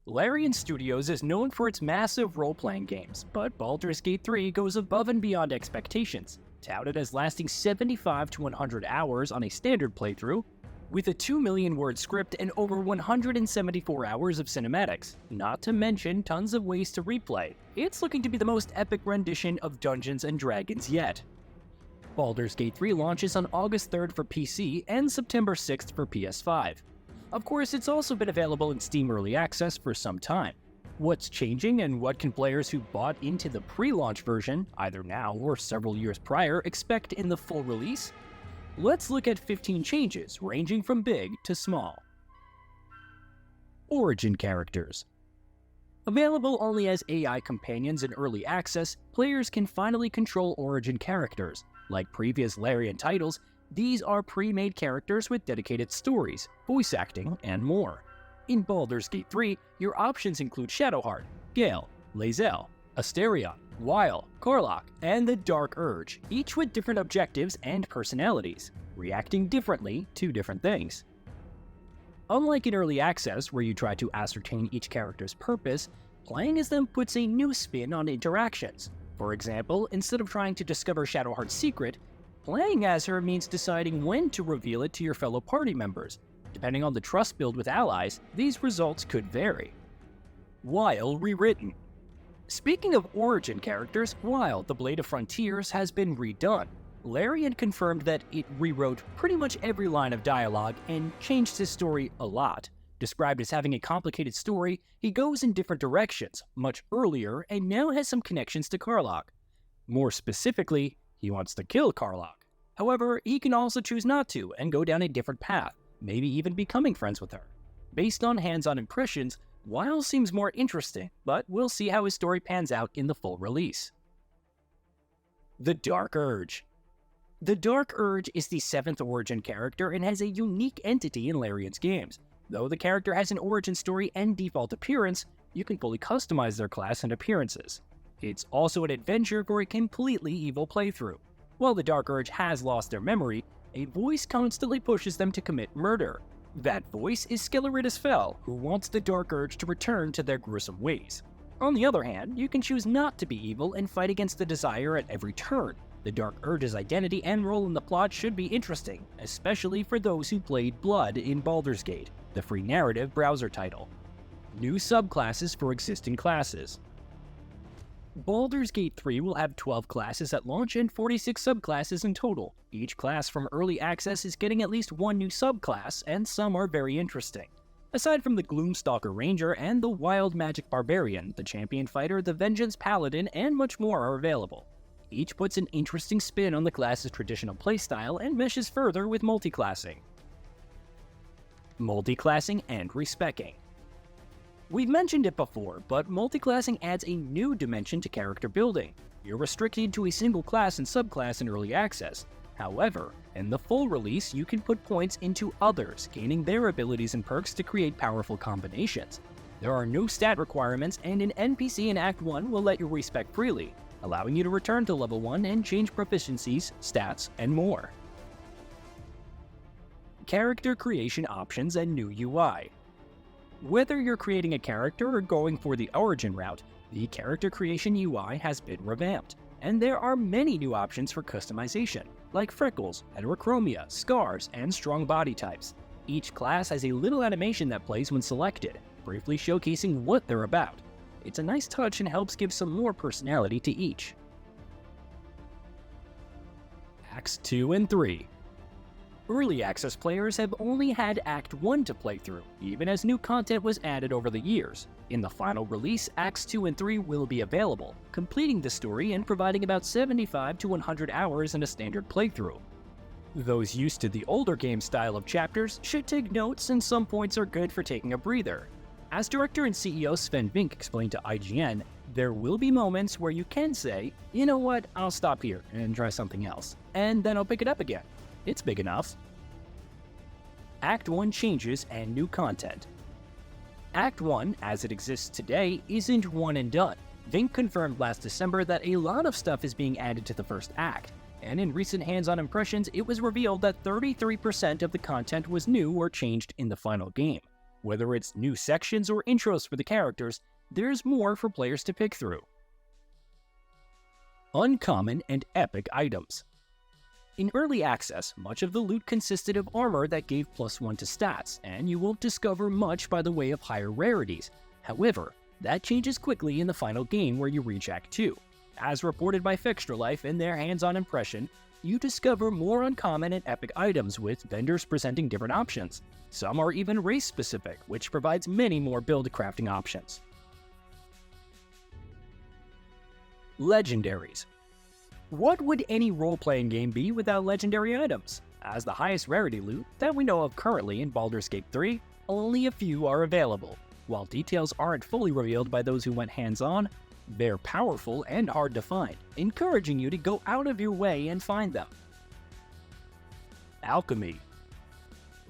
Larian Studios is known for its massive role-playing games, but Baldur's Gate 3 goes above and beyond expectations, touted as lasting 75 to 100 hours on a standard playthrough, with a 2 million word script and over 174 hours of cinematics, not to mention tons of ways to replay. It's looking to be the most epic rendition of Dungeons & Dragons yet. Baldur's Gate 3 launches on August 3rd for PC and September 6th for PS5. Of course, it's also been available in Steam Early Access for some time. What's changing and what can players who bought into the pre-launch version, either now or several years prior, expect in the full release? Let's look at 15 changes, ranging from big to small. Origin characters. Available only as AI companions in early access, players can finally control Origin characters. Like previous Larian titles, these are pre-made characters with dedicated stories, voice acting, and more. In Baldur's Gate 3, your options include Shadowheart, Gale, Lae'zel, Asterion, Weil, Karlach, and the Dark Urge, each with different objectives and personalities, reacting differently to different things. Unlike in early access, where you try to ascertain each character's purpose, playing as them puts a new spin on interactions. For example, instead of trying to discover Shadowheart's secret, playing as her means deciding when to reveal it to your fellow party members. Depending on the trust build with allies, these results could vary. Weil rewritten. Speaking of origin characters, Weil, the Blade of Frontiers, has been redone. Larian confirmed that it rewrote pretty much every line of dialogue and changed his story a lot. Described as having a complicated story, he goes in different directions, much earlier, and now has some connections to Karlach. More specifically, he wants to kill Karlach. However, he can also choose not to and go down a different path, maybe even becoming friends with her. Based on hands-on impressions, Weil seems more interesting, but we'll see how his story pans out in the full release. The Dark Urge. The Dark Urge is the 7th origin character and has a unique entity in Larian's games. Though the character has an origin story and default appearance, you can fully customize their class and appearances. It's also an adventure for a completely evil playthrough. While the Dark Urge has lost their memory, a voice constantly pushes them to commit murder. That voice is Skeleridus Fel, who wants the Dark Urge to return to their gruesome ways. On the other hand, you can choose not to be evil and fight against the desire at every turn. The Dark Urge's identity and role in the plot should be interesting, especially for those who played Blood in Baldur's Gate, the free narrative browser title. New subclasses for existing classes. Baldur's Gate 3 will have 12 classes at launch and 46 subclasses in total. Each class from early access is getting at least one new subclass, and some are very interesting. Aside from the Gloomstalker Ranger and the Wild Magic Barbarian, the Champion Fighter, the Vengeance Paladin, and much more are available. Each puts an interesting spin on the class's traditional playstyle and meshes further with multiclassing. Multiclassing and respeccing. We've mentioned it before, but multiclassing adds a new dimension to character building. You're restricted to a single class and subclass in early access. However, in the full release, you can put points into others, gaining their abilities and perks to create powerful combinations. There are no stat requirements, and an NPC in Act 1 will let you respec freely, allowing you to return to level 1 and change proficiencies, stats, and more. Character creation options and new UI. Whether you're creating a character or going for the origin route, the character creation UI has been revamped, and there are many new options for customization, like freckles, heterochromia, scars, and strong body types. Each class has a little animation that plays when selected, briefly showcasing what they're about. It's a nice touch and helps give some more personality to each. Acts 2 and 3. Early access players have only had Act 1 to play through, even as new content was added over the years. In the final release, Acts 2 and 3 will be available, completing the story and providing about 75 to 100 hours in a standard playthrough. Those used to the older game style of chapters should take notes, and some points are good for taking a breather. As director and CEO Sven Vink explained to IGN, there will be moments where you can say, you know what, I'll stop here and try something else, and then I'll pick it up again. It's big enough. Act 1 changes and new content. Act 1, as it exists today, isn't one and done. Vink confirmed last December that a lot of stuff is being added to the first act, and in recent hands-on impressions, it was revealed that 33% of the content was new or changed in the final game. Whether it's new sections or intros for the characters, there's more for players to pick through. Uncommon and epic items. In early access, much of the loot consisted of armor that gave +1 to stats, and you won't discover much by the way of higher rarities. However, that changes quickly in the final game where you reach Act 2. As reported by Fixture Life in their hands-on impression, you discover more uncommon and epic items with vendors presenting different options. Some are even race-specific, which provides many more build crafting options. Legendaries. What would any role-playing game be without legendary items? As the highest rarity loot that we know of currently in Baldur's Gate 3, only a few are available. While details aren't fully revealed by those who went hands-on, they're powerful and hard to find, encouraging you to go out of your way and find them. Alchemy.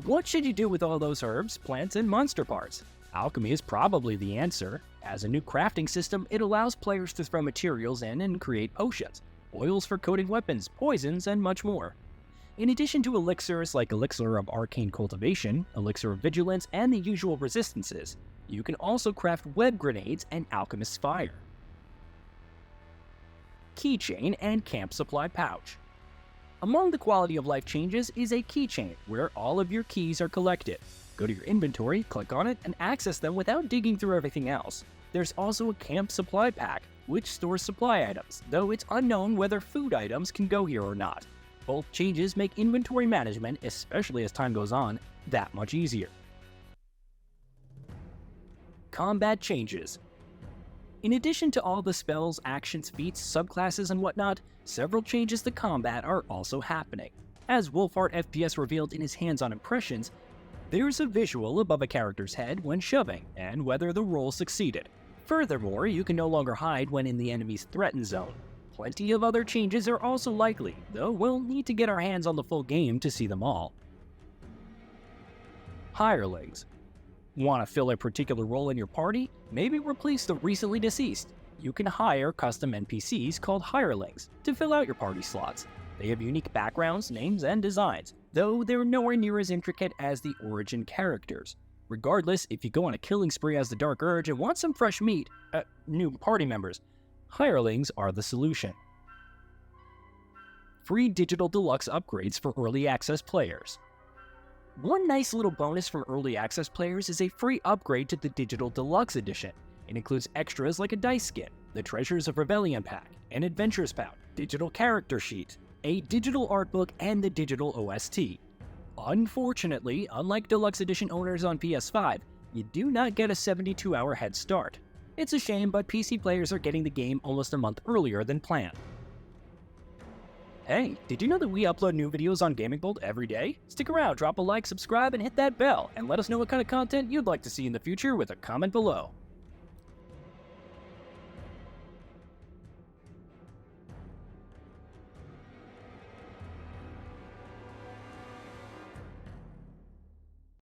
What should you do with all those herbs, plants, and monster parts? Alchemy is probably the answer. As a new crafting system, it allows players to throw materials in and create potions, oils for coating weapons, poisons, and much more. In addition to elixirs like Elixir of Arcane Cultivation, Elixir of Vigilance, and the usual resistances, you can also craft web grenades and Alchemist's Fire. Keychain and Camp Supply Pouch. Among the quality of life changes is a keychain where all of your keys are collected. Go to your inventory, click on it, and access them without digging through everything else. There's also a Camp Supply Pack, which stores supply items, though it's unknown whether food items can go here or not. Both changes make inventory management, especially as time goes on, that much easier. Combat changes. In addition to all the spells, actions, feats, subclasses, and whatnot, several changes to combat are also happening. As Wolfart FPS revealed in his hands-on impressions, there's a visual above a character's head when shoving, and whether the roll succeeded. Furthermore, you can no longer hide when in the enemy's threatened zone. Plenty of other changes are also likely, though we'll need to get our hands on the full game to see them all. Hirelings. Want to fill a particular role in your party? Maybe replace the recently deceased. You can hire custom NPCs called hirelings to fill out your party slots. They have unique backgrounds, names, and designs, though they're nowhere near as intricate as the origin characters. Regardless, if you go on a killing spree as the Dark Urge and want some fresh meat, new party members, hirelings are the solution. Free digital deluxe upgrades for early access players. One nice little bonus for early access players is a free upgrade to the Digital Deluxe Edition. It includes extras like a dice skin, the Treasures of Rebellion pack, an Adventures pack, digital character sheet, a digital art book, and the digital OST. Unfortunately, unlike Deluxe Edition owners on PS5, you do not get a 72-hour head start. It's a shame, but PC players are getting the game almost a month earlier than planned. Hey, did you know that we upload new videos on Gaming Bolt every day? Stick around, drop a like, subscribe, and hit that bell, and let us know what kind of content you'd like to see in the future with a comment below.